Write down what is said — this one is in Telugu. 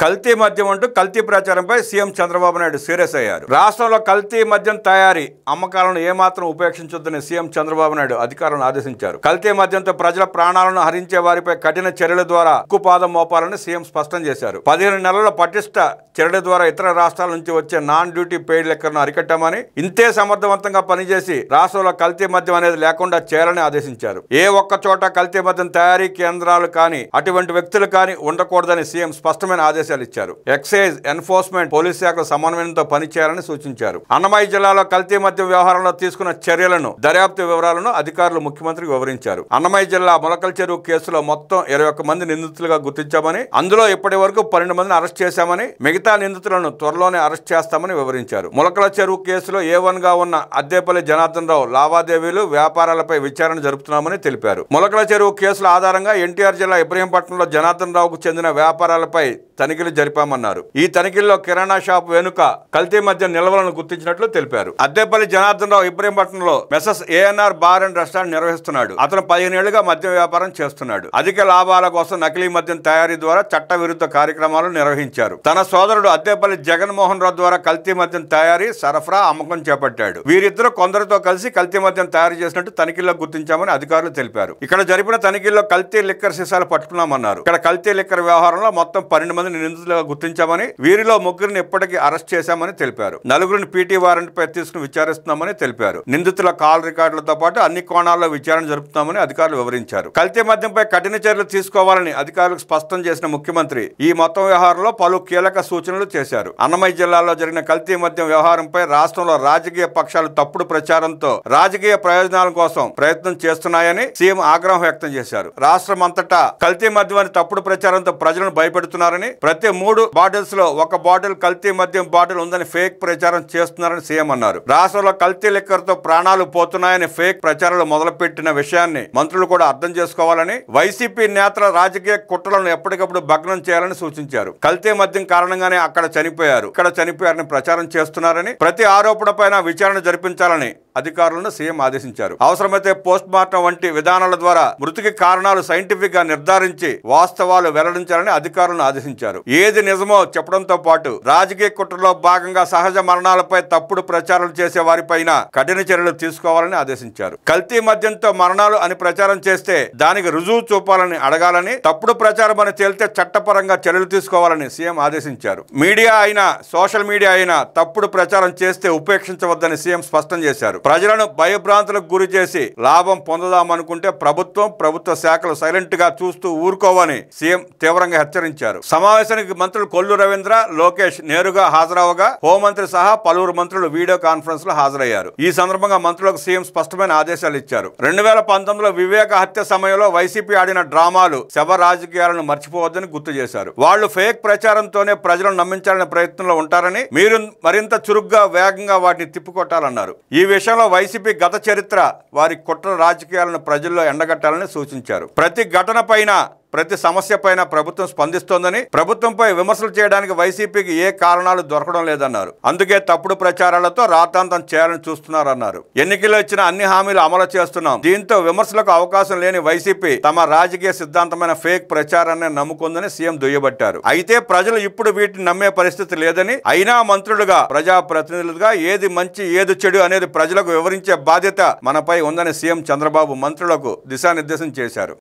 కల్తీ మద్యం అంటూ కల్తీ ప్రచారంపై సీఎం చంద్రబాబు నాయుడు సీరియస్ అయ్యారు. రాష్ట్రంలో కల్తీ మద్యం తయారీ అమ్మకాలను ఏమాత్రం ఉపేక్షించొద్దని సీఎం చంద్రబాబు నాయుడు అధికారులను ఆదేశించారు. కల్తీ మద్యంతో ప్రజల ప్రాణాలను హరించే వారిపై కఠిన చర్యల ద్వారా ఉక్కుపాదం మోపాలని సీఎం స్పష్టం చేశారు. 15 నెలల పటిష్ట చర్యల ద్వారా ఇతర రాష్ట్రాల నుంచి వచ్చే నాన్ డ్యూటీ పెయిడ్ లిక్కర్ను అరికట్టామని, ఇంతే సమర్థవంతంగా పనిచేసి రాష్ట్రంలో కల్తీ మద్యం అనేది లేకుండా చేయాలని ఆదేశించారు. ఏ ఒక్క చోట కల్తీ మద్యం తయారీ కేంద్రాలు కానీ అటువంటి వ్యక్తులు కానీ ఉండకూడదని సీఎం స్పష్టమైన ఆదేశాలు ఇచ్చారు. ఎక్సైజ్, ఎన్ఫోర్స్మెంట్, పోలీస్ శాఖల సమన్వయంతో పనిచేయాలని సూచించారు. అన్నమయ్య జిల్లాలో కల్తీ మద్యం వ్యవహారంలో తీసుకున్న చర్యలను, దర్యాప్తు వివరాలను అధికారులు ముఖ్యమంత్రికి వివరించారు. అన్నమయ్య జిల్లా ములకల చెరువు కేసులో మొత్తం 21 మంది నిందితులుగా గుర్తించామని, అందులో ఇప్పటి వరకు 12 మందిని అరెస్ట్ చేశామని, మిగతా నిందితులను త్వరలోనే అరెస్ట్ చేస్తామని వివరించారు. ములకల చెరువు కేసులో A1 గా ఉన్న అద్దేపల్లి జనార్దన్ రావు లావాదేవీలు, వ్యాపారాలపై విచారణ జరుపుతున్నామని తెలిపారు. ములకల చెరువు కేసుల ఆధారంగా ఎన్టీఆర్ జిల్లా ఇబ్రహీంపట్నంలో జనార్దన్ రావుకు చెందిన వ్యాపారాలపై తనిఖీలు జరిపామన్నారు. ఈ తనిఖీల్లో కిరాణా షాప్ వెనుక కల్తీ మద్యం నిల్వలను గుర్తించినట్లు తెలిపారు. Addepalli Janardhan Rao ఇబ్రహీంపట్నంలో మెసస్ ANR bar and restaurant నిర్వహిస్తున్నాడు. అతను 15 ఏళ్లుగా మద్యం వ్యాపారం చేస్తున్నాడు. అధిక లాభాల కోసం నకిలీ మద్యం తయారీ ద్వారా చట్టవిరుద్ధ కార్యక్రమాలు నిర్వహించారు. తన సోదరుడు అద్దేపల్లి జగన్మోహన్ రావు ద్వారా కల్తీ మద్యం తయారీ, సరఫరా, అమ్మకం చేపట్టాడు. వీరిద్దరూ కొందరితో కలిసి కల్తీ మద్యం తయారు చేసినట్టు తనిఖీల్లో గుర్తించామని అధికారులు తెలిపారు. ఇక్కడ జరిపిన తనిఖీల్లో కల్తీ లిక్కర్ సీసాలు పట్టుకున్నామన్నారు. ఇక్కడ కల్తీ లిక్కర్ వ్యవహారంలో మొత్తం 12 మంది నిందితులుగా గుర్తించామని, వీరిలో 3 ఇప్పటికీ అరెస్ట్ చేశామని తెలిపారు. 4 PT వారెంట్ పై తీసుకుని విచారిస్తున్నామని తెలిపారు. నిందితుల కాల్ రికార్డులతో పాటు అన్ని కోణాల్లో విచారణ జరుపుతామని అధికారులు వివరించారు. కల్తీ మద్యంపై కఠిన చర్యలు తీసుకోవాలని అధికారులకు స్పష్టం చేసిన ముఖ్యమంత్రి ఈ మొత్తం వ్యవహారంలో పలు కీలక సూచనలు చేశారు. అన్నమయ్య జిల్లాలో జరిగిన కల్తీ మద్యం వ్యవహారంపై రాష్ట్రంలో రాజకీయ పక్షాలు తప్పుడు ప్రచారంతో రాజకీయ ప్రయోజనాల కోసం ప్రయత్నం చేస్తున్నాయని సీఎం ఆగ్రహం వ్యక్తం చేశారు. రాష్ట్రం అంతటా కల్తీ మద్యం అని తప్పుడు ప్రచారంతో ప్రజలను భయపెడుతున్నారని, ప్రతి 3 బాటిల్స్ లో 1 బాటిల్ కల్తీ మద్యం బాటిల్ ఉందని ఫేక్ ప్రచారం చేస్తున్నారని సీఎం అన్నారు. రాష్ట్రంలో కల్తీ లిక్కర్ తో ప్రాణాలు పోతున్నాయని ఫేక్ ప్రచారాలు మొదలుపెట్టిన విషయాన్ని మంత్రులు కూడా అర్థం చేసుకోవాలని, వైసీపీ నేతల రాజకీయ కుట్రలను ఎప్పటికప్పుడు భగ్నం చేయాలని సూచించారు. కల్తీ మద్యం కారణంగానే అక్కడ చనిపోయారు, ఇక్కడ చనిపోయారని ప్రచారం చేస్తున్నారని, ప్రతి ఆరోపణ పైన విచారణ జరిపించాలని అధికారులను సీఎం ఆదేశించారు. అవసరమైతే పోస్ట్ మార్టం వంటి విధానాల ద్వారా మృతికి కారణాలు సైంటిఫిక్ గా నిర్ధారించి వాస్తవాలు వెల్లడించాలని అధికారులను ఆదేశించారు. ఏది నిజమో చెప్పడంతో పాటు రాజకీయ కుట్రలో భాగంగా సహజ మరణాలపై తప్పుడు ప్రచారాలు చేసే వారిపైన కఠిన చర్యలు తీసుకోవాలని ఆదేశించారు. కల్తీ మద్యంతో మరణాలు అని ప్రచారం చేస్తే దానికి రుజువు చూపాలని అడగాలని, తప్పుడు ప్రచారం అని తేలితే చట్టపరంగా చర్యలు తీసుకోవాలని సీఎం ఆదేశించారు. మీడియా అయినా సోషల్ మీడియా అయినా తప్పుడు ప్రచారం చేస్తే ఉపేక్షించవద్దని సీఎం స్పష్టం చేశారు. ప్రజలను భయభ్రాంతులకు గురి చేసి లాభం పొందదామనుకుంటే ప్రభుత్వ శాఖలు సైలెంట్ గా చూస్తూ ఊరుకోవని సీఎం తీవ్రంగా హెచ్చరించారు. సమావేశానికి మంత్రులు కొల్లు రవీంద్ర, లోకేష్ నేరుగా హాజరవగా హోంమంత్రి సహా పలువురు మంత్రులు వీడియో కాన్ఫరెన్స్ లో హాజరయ్యారు. ఈ సందర్భంగా మంత్రులకు సీఎం స్పష్టమైన ఆదేశాలు ఇచ్చారు. 2019లో వివేక హత్య సమయంలో వైసీపీ ఆడిన డ్రామాలు, శవ రాజకీయాలను మర్చిపోవద్దని గుర్తు చేశారు. వాళ్లు ఫేక్ ప్రచారంతోనే ప్రజలను నమ్మించాలనే ప్రయత్నంలో ఉంటారని, మీరు మరింత చురుగ్గా, వేగంగా వాటిని తిప్పికొట్టాలన్నారు. ఈ విషయంలో వైసీపీ గత చరిత్ర, వారి కుట్ర రాజకీయాలను ప్రజల్లో ఎండగట్టాలని సూచించారు. ప్రతి ఘటన పైన, ప్రతి సమస్య పైన ప్రభుత్వం స్పందిస్తోందని, ప్రభుత్వంపై విమర్శలు చేయడానికి వైసీపీకి ఏ కారణాలు దొరకడం లేదన్నారు. అందుకే తప్పుడు ప్రచారాలతో రాతాంతం చేయాలని చూస్తున్నారన్నారు. ఎన్నికల్లో ఇచ్చిన అన్ని హామీలు అమలు చేస్తున్నాం. దీంతో విమర్శలకు అవకాశం లేని వైసీపీ తమ రాజకీయ సిద్ధాంతమైన ఫేక్ ప్రచారాన్ని నమ్ముకుందని సీఎం దుయ్యబట్టారు. అయితే ప్రజలు ఇప్పుడు వీటిని నమ్మే పరిస్థితి లేదని, అయినా మంత్రులుగా, ప్రజాప్రతినిధులుగా ఏది మంచి ఏది చెడు అనేది ప్రజలకు వివరించే బాధ్యత మనపై ఉందని సీఎం చంద్రబాబు మంత్రులకు దిశానిర్దేశం చేశారు.